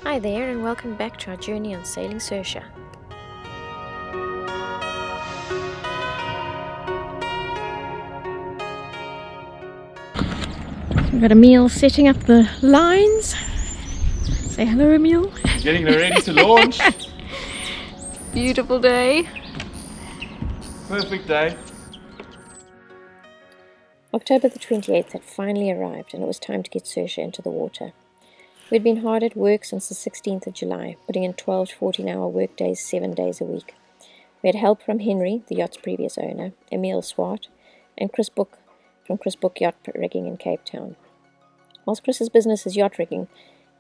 Hi there, and welcome back to our journey on sailing Saoirse. We've got Emil setting up the lines. Say hello, Emil. Getting ready to launch. Beautiful day. Perfect day. October the 28th had finally arrived, and it was time to get Saoirse into the water. We'd been hard at work since the 16th of July, putting in 12 to 14-hour work days 7 days a week. We had help from Henry, the yacht's previous owner, Emil Swart, and Chris Book from Chris Book Yacht Rigging in Cape Town. Whilst Chris's business is yacht rigging,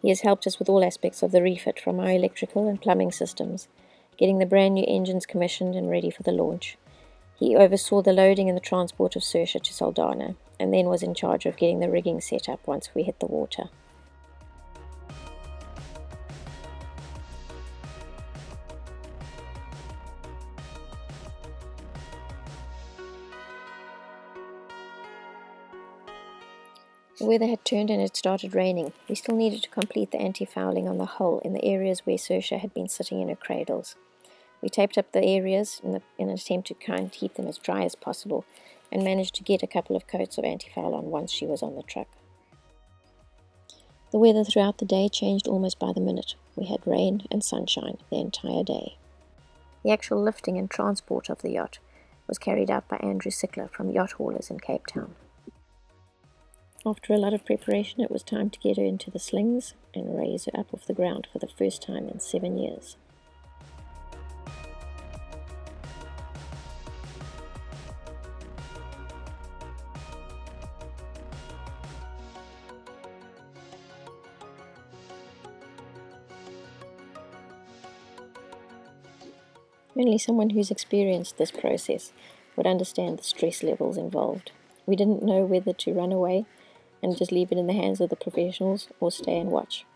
he has helped us with all aspects of the refit, from our electrical and plumbing systems, getting the brand new engines commissioned and ready for the launch. He oversaw the loading and the transport of Saoirse to Saldanha, and then was in charge of getting the rigging set up once we hit the water. The weather had turned and it started raining. We still needed to complete the anti-fouling on the hull in the areas where Saoirse had been sitting in her cradles. We taped up the areas in an attempt to try and keep them as dry as possible, and managed to get a couple of coats of anti-foul on once she was on the truck. The weather throughout the day changed almost by the minute. We had rain and sunshine the entire day. The actual lifting and transport of the yacht was carried out by Andrew Sickler from Yacht Haulers in Cape Town. After a lot of preparation, it was time to get her into the slings and raise her up off the ground for the first time in 7 years. Only someone who's experienced this process would understand the stress levels involved. We didn't know whether to run away and just leave it in the hands of the professionals or stay and watch.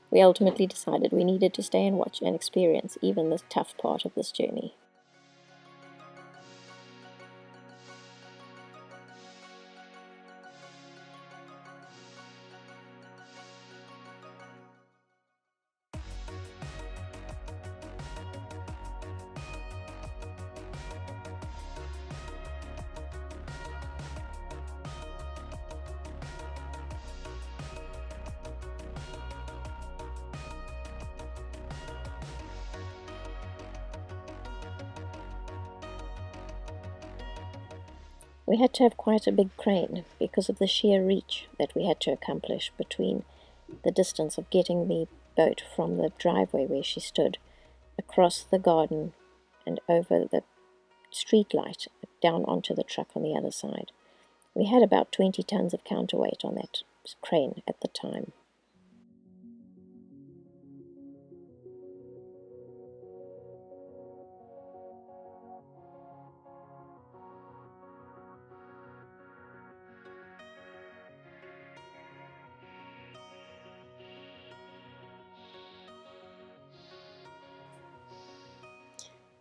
We ultimately decided we needed to stay and watch and experience even the tough part of this journey. We had to have quite a big crane because of the sheer reach that we had to accomplish between the distance of getting the boat from the driveway where she stood across the garden and over the street light down onto the truck on the other side. We had about 20 tons of counterweight on that crane at the time.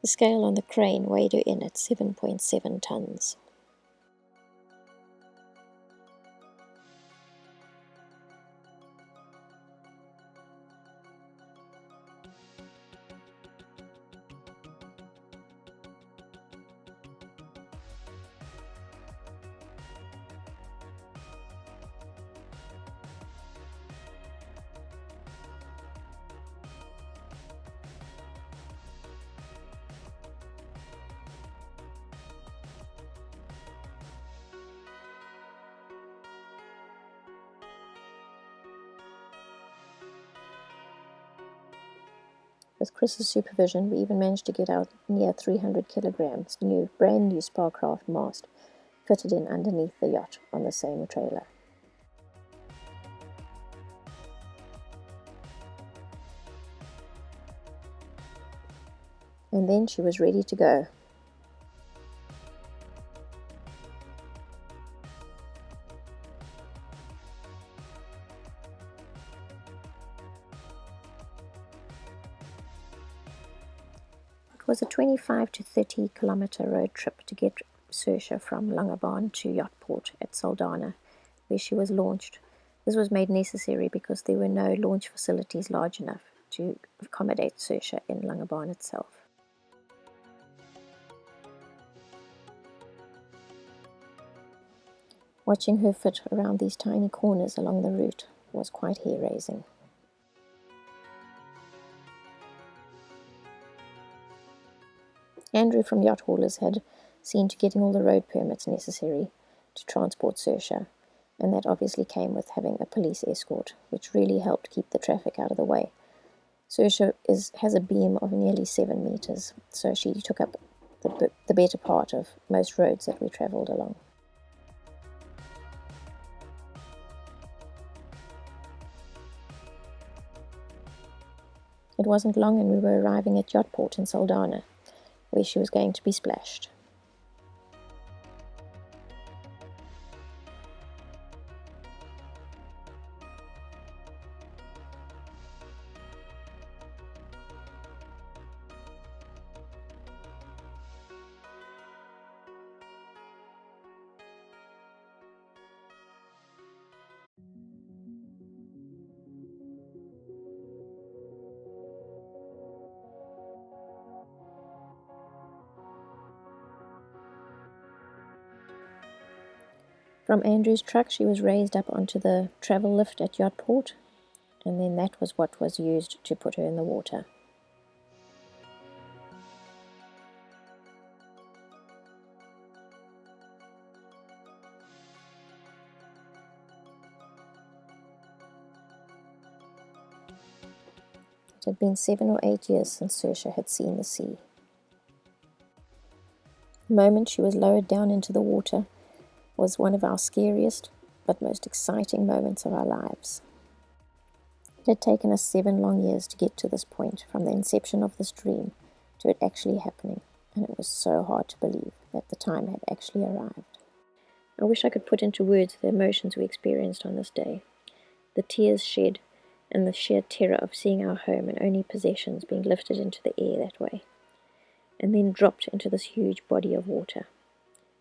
The scale on the crane weighed her in at 7.7 tons. With Chris's supervision, we even managed to get out near 300 kilograms brand new Sparcraft mast fitted in underneath the yacht on the same trailer. And then she was ready to go. It was a 25 to 30 kilometer road trip to get Saoirse from Langebaan to Yachtport at Saldanha, where she was launched. This was made necessary because there were no launch facilities large enough to accommodate Saoirse in Langebaan itself. Watching her fit around these tiny corners along the route was quite hair-raising. Andrew from Yacht Haulers had seen to getting all the road permits necessary to transport Saoirse, and that obviously came with having a police escort, which really helped keep the traffic out of the way. Saoirse has a beam of nearly 7 meters, so she took up the better part of most roads that we travelled along. It wasn't long and we were arriving at Yachtport in Saldanha, where she was going to be splashed. From Andrew's truck, she was raised up onto the travel lift at Yachtport, and then that was what was used to put her in the water. It had been 7 or 8 years since Saoirse had seen the sea. The moment she was lowered down into the water was one of our scariest but most exciting moments of our lives. It had taken us 7 long years to get to this point, from the inception of this dream to it actually happening, and it was so hard to believe that the time had actually arrived. I wish I could put into words the emotions we experienced on this day, the tears shed, and the sheer terror of seeing our home and only possessions being lifted into the air that way, and then dropped into this huge body of water.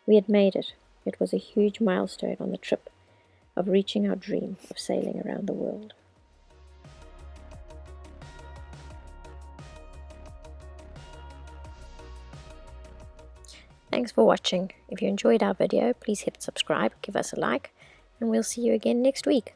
We had made it. It was a huge milestone on the trip of reaching our dream of sailing around the world. Thanks for watching. If you enjoyed our video, please hit subscribe, give us a like, and we'll see you again next week.